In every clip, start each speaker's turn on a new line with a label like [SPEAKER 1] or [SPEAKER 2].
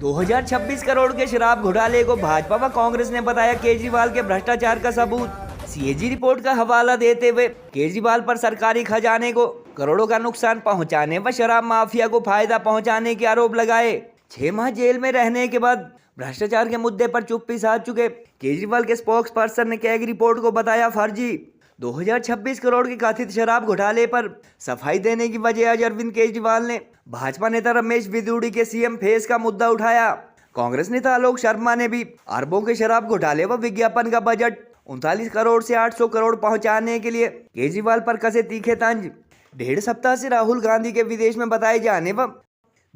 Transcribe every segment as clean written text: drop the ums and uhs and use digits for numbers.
[SPEAKER 1] 2026 करोड़ के शराब घोटाले को भाजपा व कांग्रेस ने बताया केजरीवाल के भ्रष्टाचार का सबूत। सीएजी रिपोर्ट का हवाला देते हुए केजरीवाल पर सरकारी खजाने को करोड़ों का नुकसान पहुंचाने व शराब माफिया को फायदा पहुंचाने के आरोप लगाए। 6 माह जेल में रहने के बाद भ्रष्टाचार के मुद्दे पर चुप्पी साध चुके केजरीवाल के स्पोक्स पर्सन ने कैग रिपोर्ट को बताया फर्जी। 2026 करोड़ के कथित शराब घोटाले पर सफाई देने की वजह आज अरविंद केजरीवाल ने भाजपा नेता रमेश बिधूड़ी के सीएम फेस का मुद्दा उठाया। कांग्रेस नेता आलोक शर्मा ने भी अरबों के शराब घोटाले व विज्ञापन का बजट 39 करोड़ से 800 करोड़ पहुंचाने के लिए केजरीवाल पर कसे तीखे तंज। 1.5 सप्ताह से राहुल गांधी के विदेश में बताए जाने व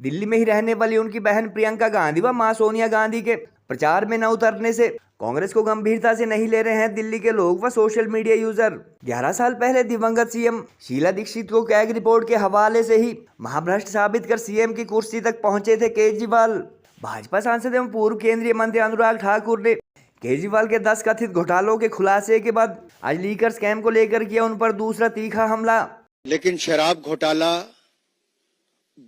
[SPEAKER 1] दिल्ली में ही रहने वाली उनकी बहन प्रियंका गांधी व मां सोनिया गांधी के प्रचार में न उतरने से कांग्रेस को गंभीरता से नहीं ले रहे हैं दिल्ली के लोग व सोशल मीडिया यूजर। 11 साल पहले दिवंगत सीएम शीला दीक्षित को कैग रिपोर्ट के हवाले से ही महाभ्रष्ट साबित कर सीएम की कुर्सी तक पहुंचे थे केजरीवाल। भाजपा सांसद एवं पूर्व केंद्रीय मंत्री अनुराग ठाकुर ने केजरीवाल के 10 कथित घोटालों के खुलासे के बाद आज लीकर स्कैम को लेकर किया उन पर दूसरा तीखा हमला।
[SPEAKER 2] लेकिन शराब घोटाला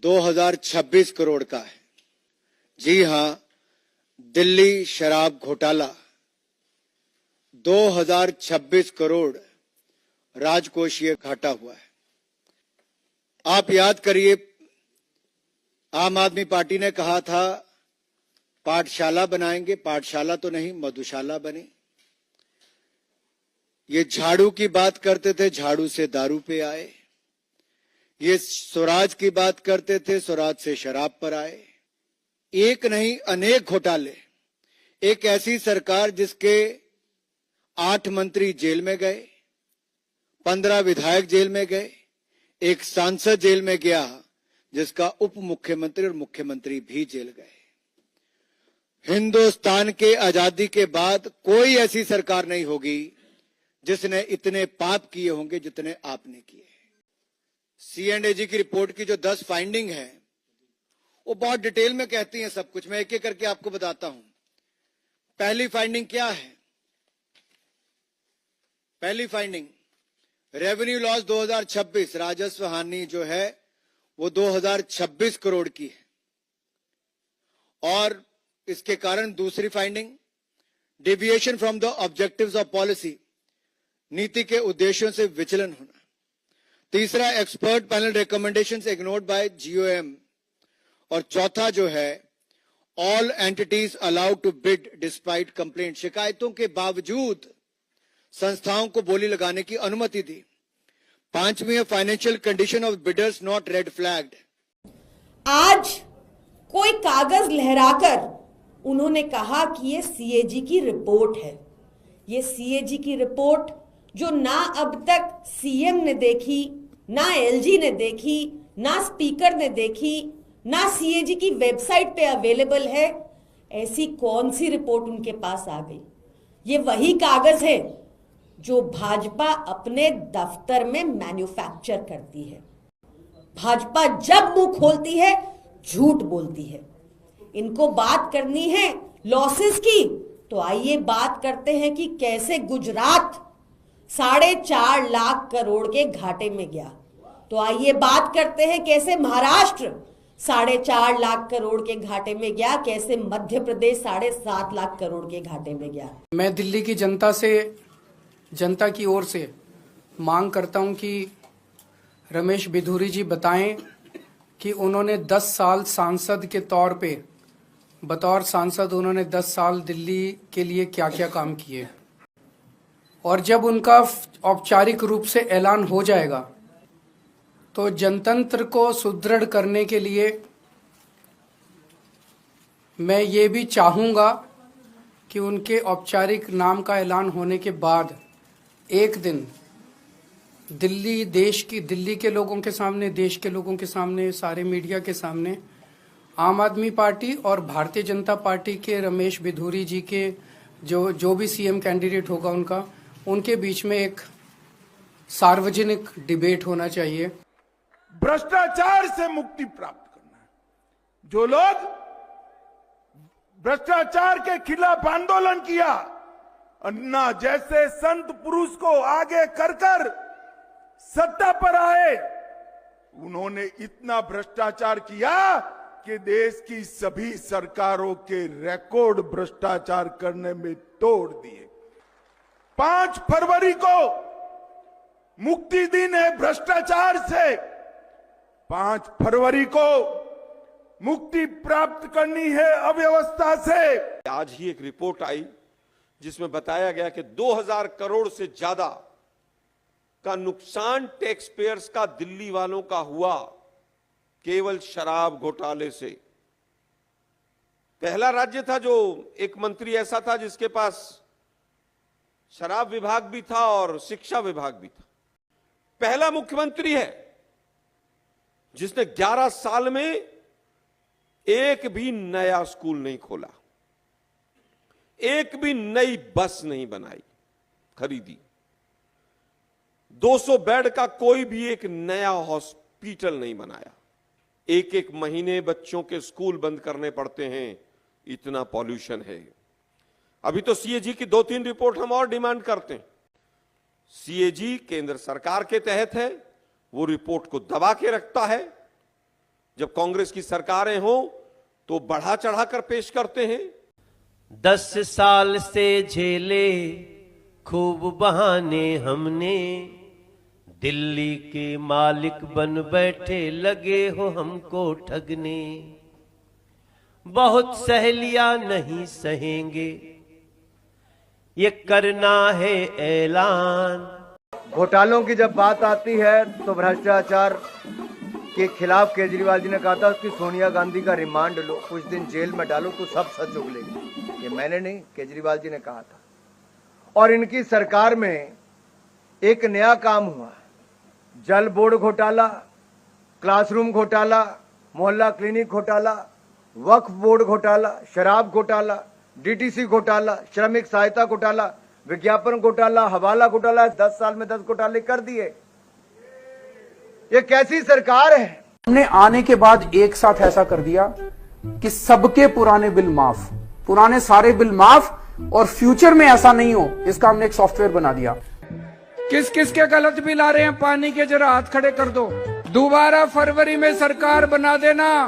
[SPEAKER 2] 2026 करोड़ का है। जी हां, दिल्ली शराब घोटाला 2026 करोड़ राजकोषीय घाटा हुआ है। आप याद करिए, आम आदमी पार्टी ने कहा था पाठशाला बनाएंगे, पाठशाला तो नहीं मधुशाला बनी। ये झाड़ू की बात करते थे, झाड़ू से दारू पे आए। ये स्वराज की बात करते थे, स्वराज से शराब पर आए। एक नहीं अनेक घोटाले। एक ऐसी सरकार जिसके 8 मंत्री जेल में गए, 15 विधायक जेल में गए, एक सांसद जेल में गया जिसका उप मुख्यमंत्री और मुख्यमंत्री भी जेल गए। हिंदुस्तान के आजादी के बाद कोई ऐसी सरकार नहीं होगी जिसने इतने पाप किए होंगे जितने आपने किए। C&AG की रिपोर्ट की जो 10 फाइंडिंग है वो बहुत डिटेल में कहती हैं सब कुछ। मैं एक एक करके आपको बताता हूं। पहली फाइंडिंग क्या है? पहली फाइंडिंग, रेवेन्यू लॉस 2026, राजस्व हानि जो है वो 2026 करोड़ की है। और इसके कारण दूसरी finding, deviation from the objectives of policy, नीति के उद्देश्यों से विचलन होना। तीसरा, expert panel recommendations ignored by GOM। और चौथा जो है, all entities allowed to bid despite complaint, शिकायतों के बावजूद संस्थाओं को बोली लगाने की अनुमति दी। पांचवी है, financial condition of bidders not red flagged.
[SPEAKER 3] आज कोई कागज लहराकर उन्होंने कहा कि ये CAG की रिपोर्ट है। ये CAG की रिपोर्ट जो ना अब तक CM ने देखी, ना LG ने देखी, ना स्पीकर ने देखी, ना CAG की वेबसाइट पे अवेलेबल है, ऐसी कौन सी रिपोर्ट उनके पास आ गई? ये वही कागज है जो भाजपा अपने दफ्तर में मैन्युफैक्चर करती है। भाजपा जब मुंह खोलती है झूठ बोलती है। इनको बात करनी है लॉसेस की, तो आइए बात करते हैं कि कैसे गुजरात 4.5 लाख करोड़ के घाटे में गया। तो आइए बात करते हैं कैसे महाराष्ट्र 4.5 लाख करोड़ के घाटे में गया, कैसे मध्य प्रदेश 7.5 लाख करोड़ के घाटे में गया।
[SPEAKER 4] मैं दिल्ली की जनता की ओर से मांग करता हूं कि रमेश बिधूरी जी बताएं कि उन्होंने 10 साल सांसद के तौर पे, बतौर सांसद उन्होंने 10 साल दिल्ली के लिए क्या क्या काम किए। और जब उनका औपचारिक रूप से ऐलान हो जाएगा तो जनतंत्र को सुदृढ़ करने के लिए मैं ये भी चाहूँगा कि उनके औपचारिक नाम का ऐलान होने के बाद एक दिन दिल्ली के लोगों के सामने, देश के लोगों के सामने, सारे मीडिया के सामने आम आदमी पार्टी और भारतीय जनता पार्टी के रमेश बिधूरी जी के जो भी CM कैंडिडेट होगा उनके बीच में एक सार्वजनिक डिबेट होना चाहिए।
[SPEAKER 5] भ्रष्टाचार से मुक्ति प्राप्त करना है। जो लोग भ्रष्टाचार के खिलाफ आंदोलन किया, अन्ना जैसे संत पुरुष को आगे कर सत्ता पर आए, उन्होंने इतना भ्रष्टाचार किया कि देश की सभी सरकारों के रिकॉर्ड भ्रष्टाचार करने में तोड़ दिए। 5 फरवरी को मुक्ति दिन है भ्रष्टाचार से। 5 फरवरी को मुक्ति प्राप्त करनी है अव्यवस्था से।
[SPEAKER 6] आज ही एक रिपोर्ट आई जिसमें बताया गया कि 2000 करोड़ से ज्यादा का नुकसान टैक्स पेयर्स का दिल्ली वालों का हुआ केवल शराब घोटाले से। पहला राज्य था जो एक मंत्री ऐसा था जिसके पास शराब विभाग भी था और शिक्षा विभाग भी था। पहला मुख्यमंत्री है जिसने 11 साल में एक भी नया स्कूल नहीं खोला, एक भी नई बस नहीं बनाई, खरीदी। 200 बेड का कोई भी एक नया हॉस्पिटल नहीं बनाया। एक महीने बच्चों के स्कूल बंद करने पड़ते हैं, इतना पॉल्यूशन है। अभी तो सीएजी की 2-3 रिपोर्ट हम और डिमांड करते हैं। सीएजी केंद्र सरकार के तहत है, वो रिपोर्ट को दबा के रखता है। जब कांग्रेस की सरकारें हो तो बढ़ा चढ़ाकर पेश करते हैं।
[SPEAKER 7] 10 साल से झेले खूब बहाने हमने, दिल्ली के मालिक बन बैठे लगे हो हमको ठगने। बहुत सह लिया नहीं सहेंगे, ये करना है ऐलान।
[SPEAKER 2] घोटालों की जब बात आती है तो भ्रष्टाचार के खिलाफ केजरीवाल जी ने कहा था कि सोनिया गांधी का रिमांड लो, कुछ दिन जेल में डालो तो सब सच उगलेगी। ये मैंने नहीं, केजरीवाल जी ने कहा था। और इनकी सरकार में एक नया काम हुआ, जल बोर्ड घोटाला, क्लासरूम घोटाला, मोहल्ला क्लिनिक घोटाला, वक्फ बोर्ड घोटाला, शराब घोटाला, डीटीसी घोटाला, श्रमिक सहायता घोटाला, विज्ञापन घोटाला, हवाला घोटाला। 10 साल में 10 घोटाले कर दिए। ये कैसी सरकार है?
[SPEAKER 4] हमने आने के बाद एक साथ ऐसा कर दिया कि सबके पुराने बिल माफ, पुराने सारे बिल माफ, और फ्यूचर में ऐसा नहीं हो, इसका हमने एक सॉफ्टवेयर बना दिया। किस किस के गलत बिल आ रहे हैं पानी के, जरा हाथ खड़े कर दो। दोबारा फरवरी में सरकार बना देना,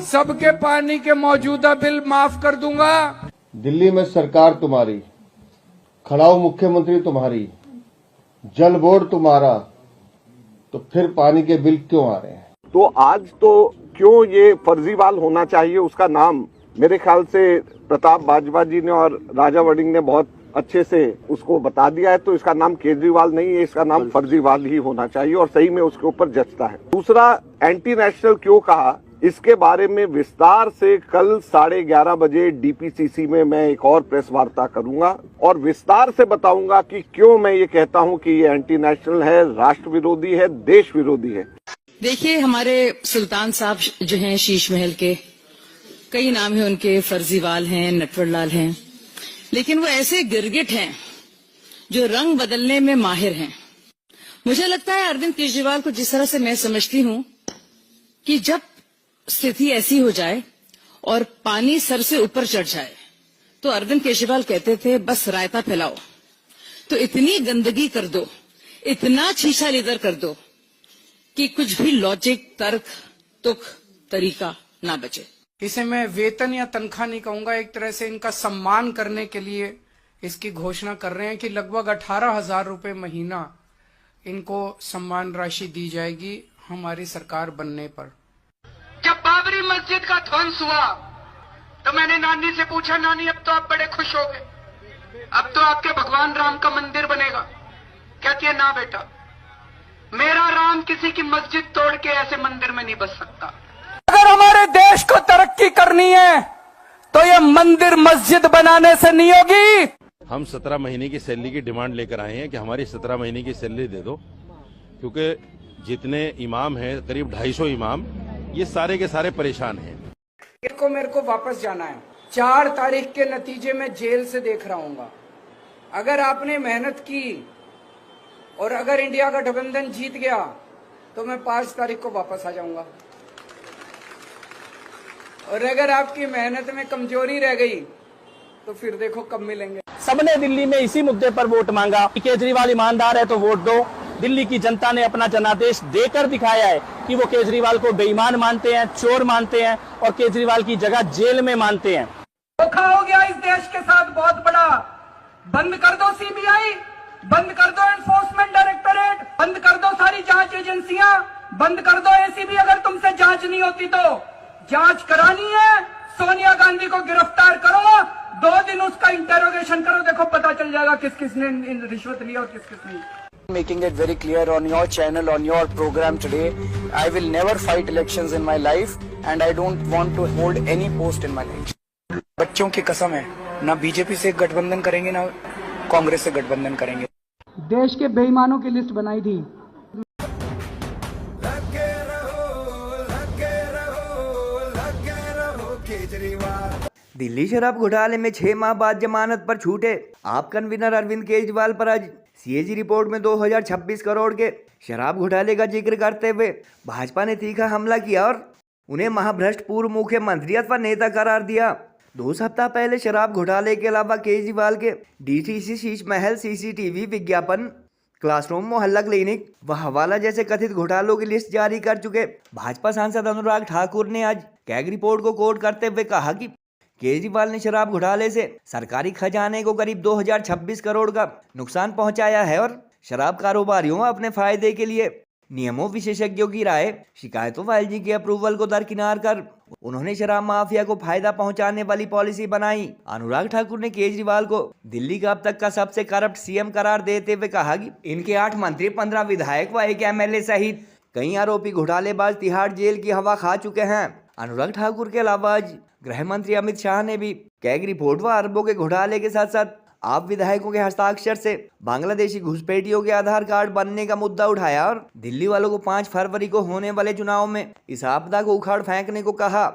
[SPEAKER 4] सबके पानी के मौजूदा बिल माफ कर दूंगा।
[SPEAKER 8] दिल्ली में सरकार तुम्हारी, खड़ाऊ मुख्यमंत्री तुम्हारी, जल बोर्ड तुम्हारा, तो फिर पानी के बिल क्यों आ रहे हैं?
[SPEAKER 9] तो आज तो क्यों ये फर्जीवाल होना चाहिए, उसका नाम मेरे ख्याल से प्रताप बाजवा जी ने और राजा वड़िंग ने बहुत अच्छे से उसको बता दिया है। तो इसका नाम केजरीवाल नहीं है, इसका नाम फर्जीवाल ही होना चाहिए, और सही में उसके ऊपर जचता है। दूसरा, एंटी नेशनल क्यों कहा, इसके बारे में विस्तार से कल 11:30 बजे डीपीसीसी में मैं एक और प्रेस वार्ता करूंगा और विस्तार से बताऊंगा कि क्यों मैं ये कहता हूं कि ये एंटी नेशनल है, राष्ट्र विरोधी है, देश विरोधी है।
[SPEAKER 10] देखिए, हमारे सुल्तान साहब जो हैं शीश महल के, कई नाम है उनके, फर्जीवाल हैं, नटवरलाल हैं, लेकिन वो ऐसे गिरगिट हैं जो रंग बदलने में माहिर हैं। मुझे लगता है अरविंद केजरीवाल को जिस तरह से मैं समझती हूं कि जब स्थिति ऐसी हो जाए और पानी सर से ऊपर चढ़ जाए, तो अरविंद केजरीवाल कहते थे बस रायता फैलाओ, तो इतनी गंदगी कर दो, इतना छीछा लेदर कर दो कि कुछ भी लॉजिक, तर्क, तुक, तरीका ना बचे।
[SPEAKER 4] इसे मैं वेतन या तनख्वाह नहीं कहूंगा, एक तरह से इनका सम्मान करने के लिए इसकी घोषणा कर रहे हैं कि लगभग 18,000 रुपए महीना इनको सम्मान राशि दी जाएगी हमारी सरकार बनने पर।
[SPEAKER 11] जब बाबरी मस्जिद का ध्वंस हुआ तो मैंने नानी से पूछा, नानी अब तो आप बड़े खुश हो गए, अब तो आपके भगवान राम का मंदिर बनेगा। कहती है ना बेटा, मेरा राम किसी की मस्जिद तोड़ के ऐसे मंदिर में नहीं बस सकता।
[SPEAKER 4] अगर हमारे देश को तरक्की करनी है तो ये मंदिर मस्जिद बनाने से नहीं होगी।
[SPEAKER 12] हम 17 महीने की सैलरी की डिमांड लेकर आए हैं कि हमारी 17 महीने की सैलरी दे दो, क्योंकि जितने इमाम हैं, करीब 250 इमाम, ये सारे के सारे परेशान हैं।
[SPEAKER 4] मेरे को वापस जाना है। 4 तारीख के नतीजे में जेल से देख रहा हूँ। अगर आपने मेहनत की और अगर इंडिया का गठबंधन जीत गया तो मैं 5 तारीख को वापस आ जाऊंगा, और अगर आपकी मेहनत में कमजोरी रह गई तो फिर देखो कब मिलेंगे।
[SPEAKER 13] सबने दिल्ली में इसी मुद्दे पर वोट मांगा। केजरीवाल ईमानदार है तो वोट दो। दिल्ली की जनता ने अपना जनादेश देकर दिखाया है कि वो केजरीवाल को बेईमान मानते हैं, चोर मानते हैं और केजरीवाल की जगह जेल में मानते हैं।
[SPEAKER 11] धोखा हो गया इस देश के साथ बहुत बड़ा। बंद कर दो सीबीआई, बंद कर दो एनफोर्समेंट डायरेक्टोरेट, बंद कर दो सारी जांच एजेंसियां, बंद कर दो एसीबी। अगर तुमसे जांच नहीं होती तो जांच करानी है, सोनिया गांधी को गिरफ्तार करो, 2 दिन उसका इंटेरोगेशन करो, देखो पता चल जाएगा किस किसने रिश्वत लिया और किस किसने।
[SPEAKER 13] Making it very clear on your channel, on your program today, I will never fight elections in my life and I don't want to hold any post in my life. बच्चों की कसम है, ना बीजेपी से गठबंधन करेंगे ना कांग्रेस से गठबंधन करेंगे।
[SPEAKER 4] देश के बेईमानों की लिस्ट बनाई थी।
[SPEAKER 1] दिल्ली शराब घोटाले में 6 माह बाद जमानत पर छूटे आप कन्वीनर अरविंद केजरीवाल पर आज सीएजी रिपोर्ट में 2026 करोड़ के शराब घोटाले का जिक्र करते हुए भाजपा ने तीखा हमला किया और उन्हें महाभ्रष्ट पूर्व मुख्यमंत्री अथवा नेता करार दिया। 2 सप्ताह पहले शराब घोटाले के अलावा केजरीवाल के डीटीसी शीश महल, सीसीटीवी विज्ञापन, क्लासरूम, मोहल्ला क्लिनिक व हवाला जैसे कथित घोटालों की लिस्ट जारी कर चुके भाजपा सांसद अनुराग ठाकुर ने आज कैग रिपोर्ट को कोट करते हुए कहा कि केजरीवाल ने शराब घोटाले से सरकारी खजाने को करीब 2026 करोड़ का नुकसान पहुंचाया है और शराब कारोबारियों अपने फायदे के लिए नियमों, विशेषज्ञों की राय, शिकायतों व एलजी के अप्रूवल को दरकिनार कर उन्होंने शराब माफिया को फायदा पहुंचाने वाली पॉलिसी बनाई। अनुराग ठाकुर ने केजरीवाल को दिल्ली का अब तक का सबसे करप्ट सीएम करार देते हुए कहा कि इनके 8 मंत्री, 15 विधायक व 1 एमएलए सहित कई आरोपी घोटालेबाज तिहाड़ जेल की हवा खा चुके हैं। अनुराग ठाकुर के अलावा आज गृह मंत्री अमित शाह ने भी कैग रिपोर्ट व अरबों के घोटाले के साथ साथ आप विधायकों के हस्ताक्षर से बांग्लादेशी घुसपैठियों के आधार कार्ड बनने का मुद्दा उठाया और दिल्ली वालों को 5 फरवरी को होने वाले चुनाव में इस आपदा को उखाड़ फेंकने को कहा।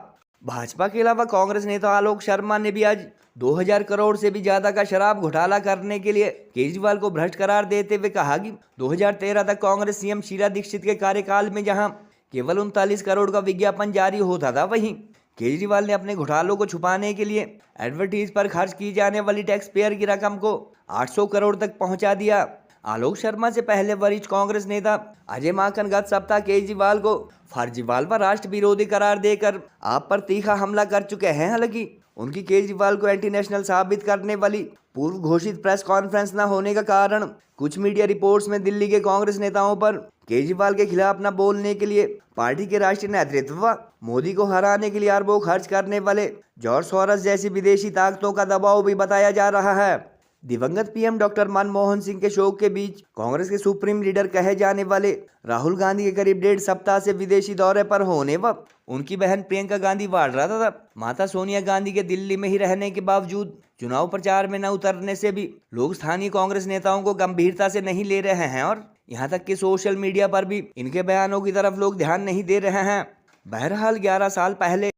[SPEAKER 1] भाजपा के अलावा कांग्रेस नेता आलोक शर्मा ने भी आज 2000 करोड़ से भी ज्यादा का शराब घोटाला करने के लिए केजरीवाल को भ्रष्ट करार देते हुए कहा कि 2013 तक कांग्रेस सीएम शीला दीक्षित के कार्यकाल में जहां केवल 39 करोड़ का विज्ञापन जारी होता था, वहीं केजरीवाल ने अपने घोटालों को छुपाने के लिए एडवर्टीज पर खर्च की जाने वाली टैक्स पेयर की रकम को 800 करोड़ तक पहुंचा दिया। आलोक शर्मा से पहले वरिष्ठ कांग्रेस नेता अजय माकन गत सप्ताह केजरीवाल को फर्जीवाल व राष्ट्र विरोधी करार देकर आप पर तीखा हमला कर चुके हैं। हालांकि उनकी केजरीवाल को एंटी नेशनल साबित करने वाली पूर्व घोषित प्रेस कॉन्फ्रेंस न होने का कारण कुछ मीडिया रिपोर्ट्स में दिल्ली के कांग्रेस नेताओं पर केजरीवाल के खिलाफ न बोलने के लिए पार्टी के राष्ट्रीय नेतृत्व, मोदी को हराने के लिए अरबों खर्च करने वाले जॉर्ज सोरोस जैसी विदेशी ताकतों का दबाव भी बताया जा रहा है। दिवंगत पीएम डॉक्टर मनमोहन सिंह के शोक के बीच कांग्रेस के सुप्रीम लीडर कहे जाने वाले राहुल गांधी के करीब 1.5 सप्ताह से विदेशी दौरे पर होने व उनकी बहन प्रियंका गांधी वाड्रा तथा माता सोनिया गांधी के दिल्ली में ही रहने के बावजूद चुनाव प्रचार में न उतरने से भी लोग स्थानीय कांग्रेस नेताओं को गंभीरता से नहीं ले रहे हैं और यहाँ तक कि सोशल मीडिया पर भी इनके बयानों की तरफ लोग ध्यान नहीं दे रहे हैं। बहरहाल 11 साल पहले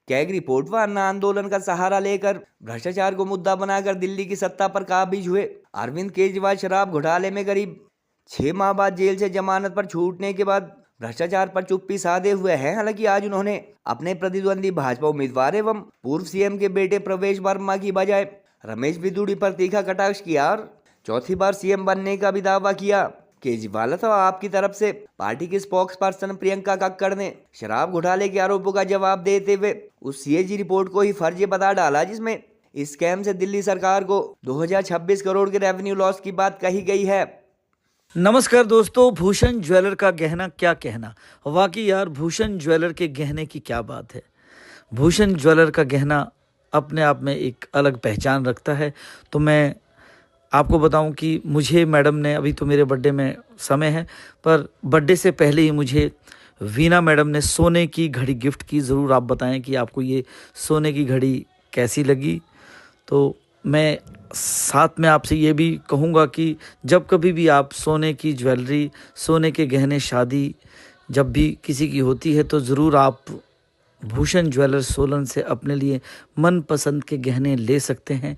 [SPEAKER 1] कैग रिपोर्ट व अन्ना आंदोलन का सहारा लेकर भ्रष्टाचार को मुद्दा बनाकर दिल्ली की सत्ता पर काबिज हुए अरविंद केजरीवाल शराब घोटाले में करीब 6 माह बाद जेल से जमानत पर छूटने के बाद भ्रष्टाचार पर चुप्पी साधे हुए हैं। हालांकि आज उन्होंने अपने प्रतिद्वंदी भाजपा उम्मीदवार एवं पूर्व सीएम के बेटे प्रवेश वर्मा की बजाय रमेश बिधूड़ी पर तीखा कटाक्ष किया और चौथी बार सीएम बनने का भी दावा किया। केजरीवाल तो आपकी तरफ से पार्टी की स्पोक्स पर्सन प्रियंका कक्कड़ ने शराब घोटाले के आरोपों का जवाब देते हुए उस सीएजी रिपोर्ट को ही फर्जी बता डाला जिसमें इस स्कैम से दिल्ली सरकार को 2026 करोड़ के रेवेन्यू लॉस की बात कही गई है।
[SPEAKER 14] नमस्कार दोस्तों, भूषण ज्वेलर का गहना क्या कहना। वाकई यार, भूषण ज्वेलर के गहने की क्या बात है। भूषण ज्वेलर का गहना अपने आप में एक अलग पहचान रखता है। तो मैं आपको बताऊं कि मुझे मैडम ने, अभी तो मेरे बर्थडे में समय है, पर बर्थडे से पहले ही मुझे वीना मैडम ने सोने की घड़ी गिफ्ट की। ज़रूर आप बताएं कि आपको ये सोने की घड़ी कैसी लगी। तो मैं साथ में आपसे ये भी कहूँगा कि जब कभी भी आप सोने की ज्वेलरी, सोने के गहने, शादी जब भी किसी की होती है तो ज़रूर आप भूषण ज्वेलर सोलन से अपने लिए मनपसंद के गहने ले सकते हैं।